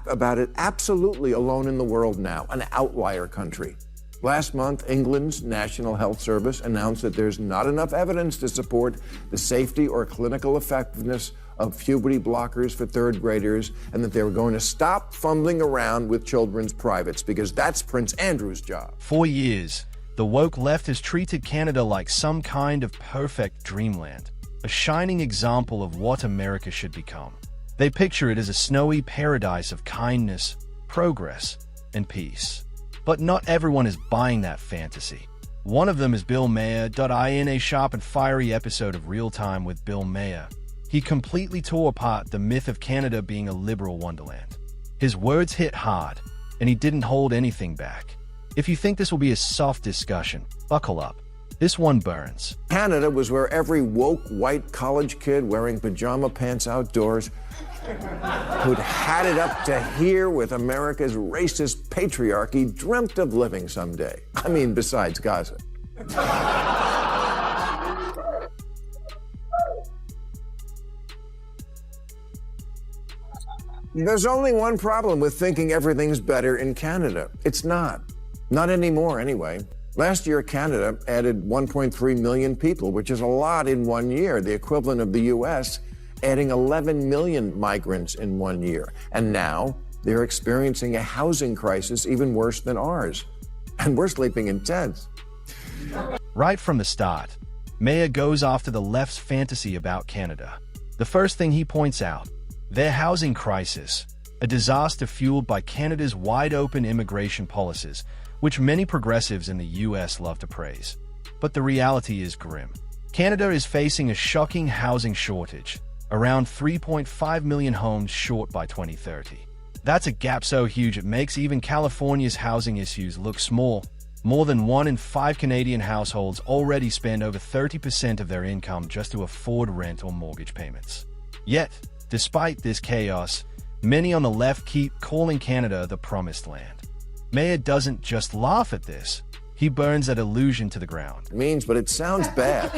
about it absolutely alone in the world now, an outlier country. Last month, England's National Health Service announced that there's not enough evidence to support the safety or clinical effectiveness of puberty blockers for third graders, and that they were going to stop fumbling around with children's privates, because that's Prince Andrew's job. For years, the woke left has treated Canada like some kind of perfect dreamland, a shining example of what America should become. They picture it as a snowy paradise of kindness, progress, and peace. But not everyone is buying that fantasy. One of them is Bill Maher. In a sharp and fiery episode of Real Time with Bill Maher, he completely tore apart the myth of Canada being a liberal wonderland. His words hit hard, and he didn't hold anything back. If you think this will be a soft discussion, buckle up. This one burns. Canada was where every woke white college kid wearing pajama pants outdoors who'd had it up to here with America's racist patriarchy dreamt of living someday. I mean, besides Gaza. There's only one problem with thinking everything's better in Canada. It's not. Not anymore, anyway. Last year, Canada added 1.3 million people, which is a lot in 1 year, the equivalent of the U.S. adding 11 million migrants in 1 year. And now they're experiencing a housing crisis even worse than ours. And we're sleeping in tents. Right from the start, Maher goes after the left's fantasy about Canada. The first thing he points out, their housing crisis, a disaster fueled by Canada's wide-open immigration policies, which many progressives in the U.S. love to praise. But the reality is grim. Canada is facing a shocking housing shortage, around 3.5 million homes short by 2030. That's a gap so huge it makes even California's housing issues look small. More than 1 in 5 Canadian households already spend over 30% of their income just to afford rent or mortgage payments. Yet, despite this chaos, many on the left keep calling Canada the promised land. Maher doesn't just laugh at this, he burns that illusion to the ground. But it sounds bad.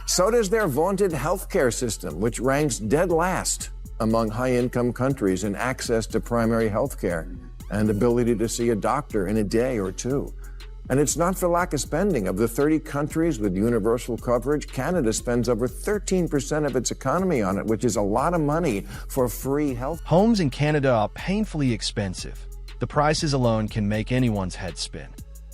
So does their vaunted healthcare system, which ranks dead last among high-income countries in access to primary healthcare and ability to see a doctor in a day or two. And it's not for lack of spending. Of the 30 countries with universal coverage, Canada spends over 13% of its economy on it, which is a lot of money for free health. Homes in Canada are painfully expensive. The prices alone can make anyone's head spin.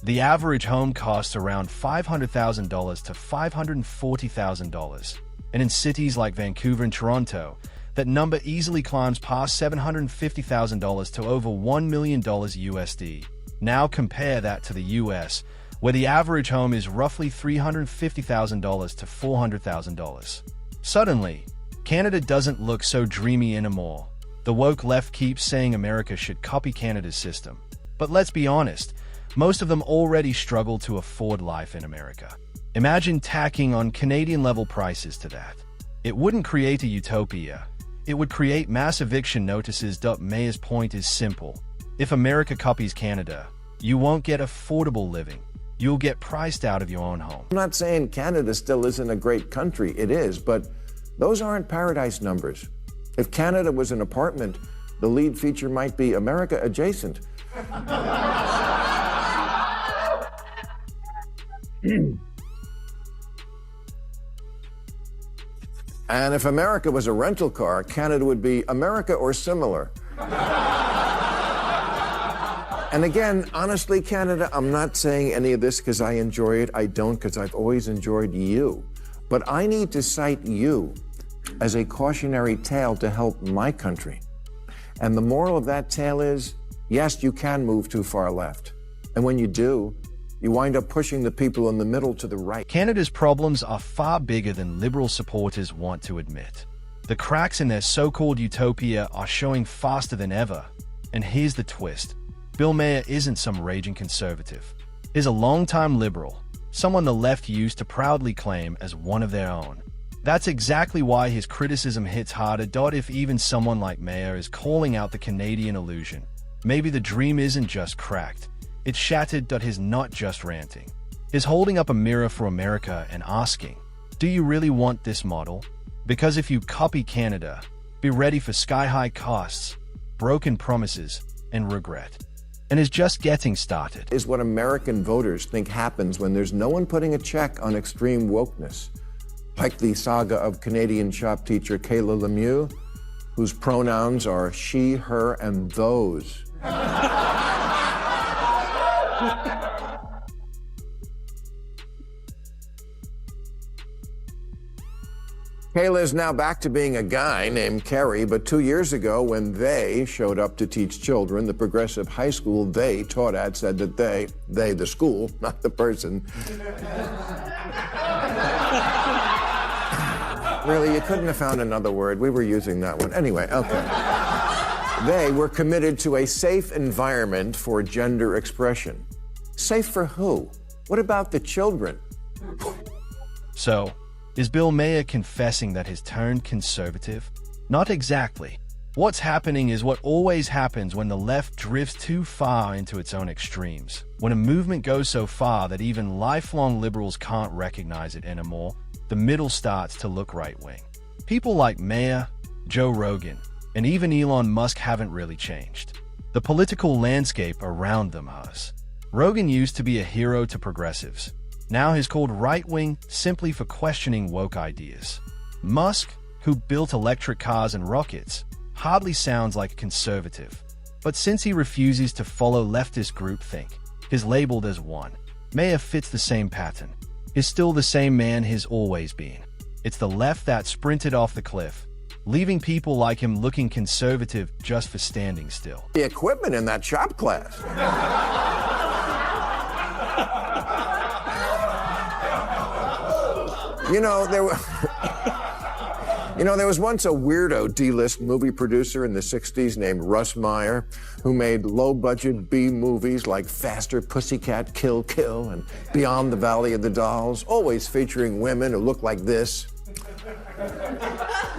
The average home costs around $500,000 to $540,000. And in cities like Vancouver and Toronto, that number easily climbs past $750,000 to over $1 million USD. Now compare that to the US, where the average home is roughly $350,000 to $400,000. Suddenly, Canada doesn't look so dreamy anymore. The woke left keeps saying America should copy Canada's system. But let's be honest, most of them already struggle to afford life in America. Imagine tacking on Canadian-level prices to that. It wouldn't create a utopia. It would create mass eviction notices. Maher's point is simple. If America copies Canada, you won't get affordable living. You'll get priced out of your own home. I'm not saying Canada still isn't a great country. It is, but those aren't paradise numbers. If Canada was an apartment, the lead feature might be America adjacent. And if America was a rental car, Canada would be America or similar. And again, honestly, Canada, I'm not saying any of this because I enjoy it. I don't, because I've always enjoyed you. But I need to cite you as a cautionary tale to help my country. And the moral of that tale is, yes, you can move too far left. And when you do, you wind up pushing the people in the middle to the right. Canada's problems are far bigger than liberal supporters want to admit. The cracks in their so-called utopia are showing faster than ever. And here's the twist. Bill Maher isn't some raging conservative. He's a longtime liberal, someone the left used to proudly claim as one of their own. That's exactly why his criticism hits harder. If even someone like Maher is calling out the Canadian illusion, maybe the dream isn't just cracked, it's shattered. He's not just ranting. He's holding up a mirror for America and asking, do you really want this model? Because if you copy Canada, be ready for sky-high costs, broken promises, and regret. And is just getting started. Is what American voters think happens when there's no one putting a check on extreme wokeness. Like the saga of Canadian shop teacher Kayla Lemieux, whose pronouns are she, her, and those. Kayla is now back to being a guy named Kerry, but 2 years ago when they showed up to teach children, the progressive high school they taught at said that they, the school, not the person. Really, you couldn't have found another word. We were using that one. Anyway, okay. They were committed to a safe environment for gender expression. Safe for who? What about the children? So, is Bill Maher confessing that he's turned conservative? Not exactly. What's happening is what always happens when the left drifts too far into its own extremes. When a movement goes so far that even lifelong liberals can't recognize it anymore, the middle starts to look right-wing. People like Maher, Joe Rogan, and even Elon Musk haven't really changed. The political landscape around them has. Rogan used to be a hero to progressives. Now he's called right-wing simply for questioning woke ideas. Musk, who built electric cars and rockets, hardly sounds like a conservative. But since he refuses to follow leftist groupthink, he's labeled as one. Maher fits the same pattern. He's still the same man he's always been. It's the left that sprinted off the cliff, leaving people like him looking conservative just for standing still. The equipment in that shop class. There was once a weirdo D-list movie producer in the 60s named Russ Meyer who made low-budget B movies like Faster Pussycat Kill Kill and Beyond the Valley of the Dolls, always featuring women who look like this.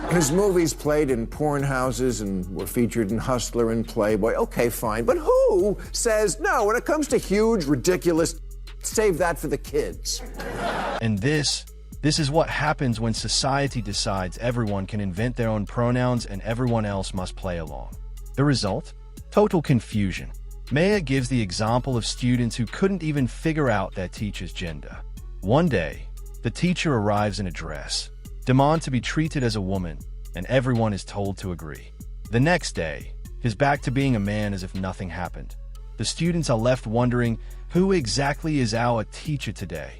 His movies played in porn houses and were featured in Hustler and Playboy. Okay, fine, but who says no when it comes to huge, ridiculous, save that for the kids? And this is what happens when society decides everyone can invent their own pronouns and everyone else must play along. The result? Total confusion. Maher gives the example of students who couldn't even figure out their teacher's gender. One day, the teacher arrives in a dress, demands to be treated as a woman, and everyone is told to agree. The next day, he's back to being a man as if nothing happened. The students are left wondering, who exactly is our teacher today?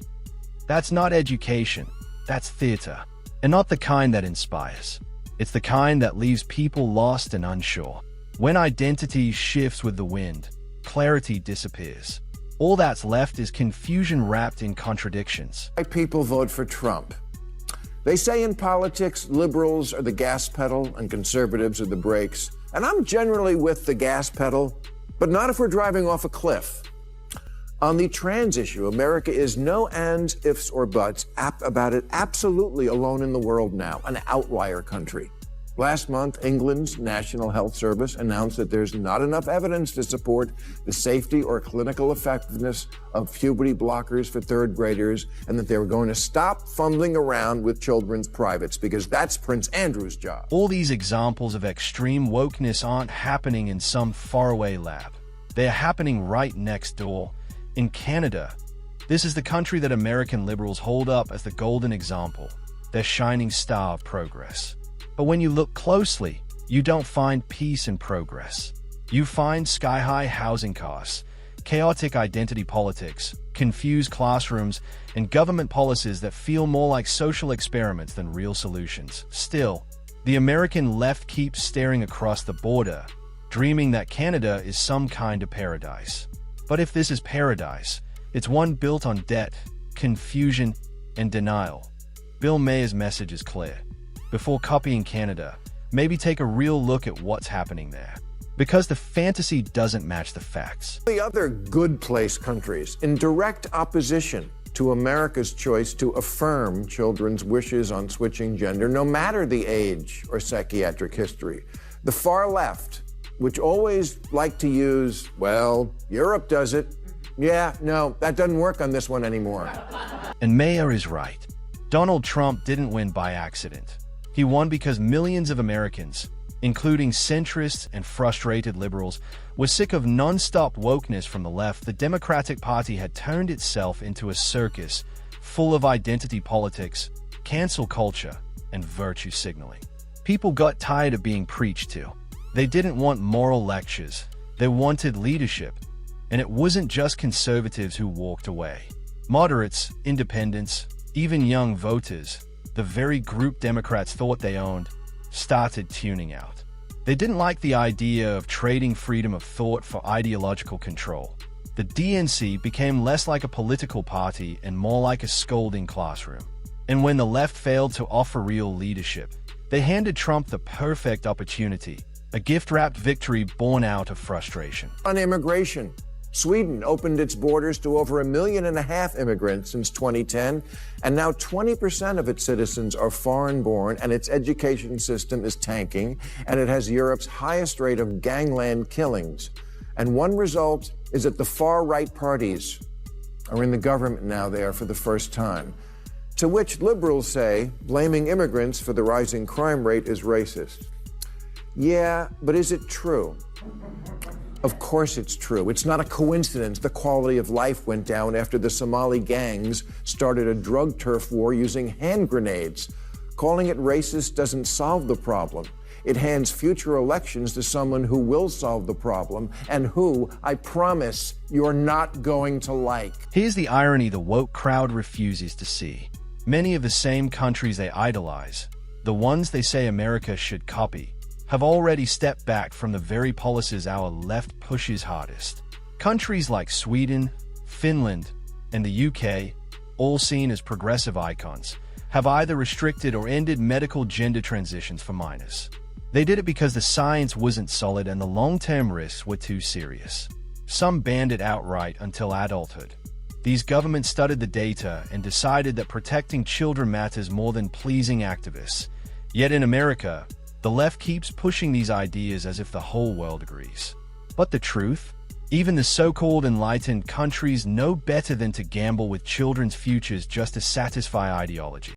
That's not education, that's theater, and not the kind that inspires. It's the kind that leaves people lost and unsure. When identity shifts with the wind, clarity disappears. All that's left is confusion wrapped in contradictions. Why people vote for Trump? They say in politics, liberals are the gas pedal and conservatives are the brakes. And I'm generally with the gas pedal, but not if we're driving off a cliff. On the trans issue, America is no ands, ifs, or buts about it, absolutely alone in the world now, an outlier country. Last month, England's National Health Service announced that there's not enough evidence to support the safety or clinical effectiveness of puberty blockers for third graders, and that they were going to stop fumbling around with children's privates because that's Prince Andrew's job. All these examples of extreme wokeness aren't happening in some faraway lab. They're happening right next door. In Canada, this is the country that American liberals hold up as the golden example, their shining star of progress. But when you look closely, you don't find peace and progress. You find sky-high housing costs, chaotic identity politics, confused classrooms, and government policies that feel more like social experiments than real solutions. Still, the American left keeps staring across the border, dreaming that Canada is some kind of paradise. But if this is paradise, it's one built on debt, confusion, and denial. Bill Maher's message is clear. Before copying Canada, maybe take a real look at what's happening there. Because the fantasy doesn't match the facts. The other good place countries, in direct opposition to America's choice to affirm children's wishes on switching gender, no matter the age or psychiatric history. The far left, which always like to use, well, Europe does it. Yeah, no, that doesn't work on this one anymore. And Maher is right. Donald Trump didn't win by accident. He won because millions of Americans, including centrists and frustrated liberals, were sick of non-stop wokeness from the left. The Democratic Party had turned itself into a circus full of identity politics, cancel culture, and virtue signaling. People got tired of being preached to. They didn't want moral lectures. They wanted leadership. And it wasn't just conservatives who walked away. Moderates, independents, even young voters, the very group Democrats thought they owned, started tuning out. They didn't like the idea of trading freedom of thought for ideological control. The DNC became less like a political party and more like a scolding classroom. And when the left failed to offer real leadership, they handed Trump the perfect opportunity, a gift-wrapped victory born out of frustration. On immigration, Sweden opened its borders to over 1.5 million immigrants since 2010, and now 20% of its citizens are foreign-born, and its education system is tanking, and it has Europe's highest rate of gangland killings. And one result is that the far-right parties are in the government now there for the first time. To which liberals say blaming immigrants for the rising crime rate is racist. Yeah, but is it true? Of course it's true. It's not a coincidence the quality of life went down after the Somali gangs started a drug turf war using hand grenades. Calling it racist doesn't solve the problem. It hands future elections to someone who will solve the problem and who, I promise, you're not going to like. Here's the irony the woke crowd refuses to see. Many of the same countries they idolize, the ones they say America should copy, have already stepped back from the very policies our left pushes hardest. Countries like Sweden, Finland, and the UK, all seen as progressive icons, have either restricted or ended medical gender transitions for minors. They did it because the science wasn't solid and the long-term risks were too serious. Some banned it outright until adulthood. These governments studied the data and decided that protecting children matters more than pleasing activists. Yet in America, the left keeps pushing these ideas as if the whole world agrees. But the truth? Even the so-called enlightened countries know better than to gamble with children's futures just to satisfy ideology.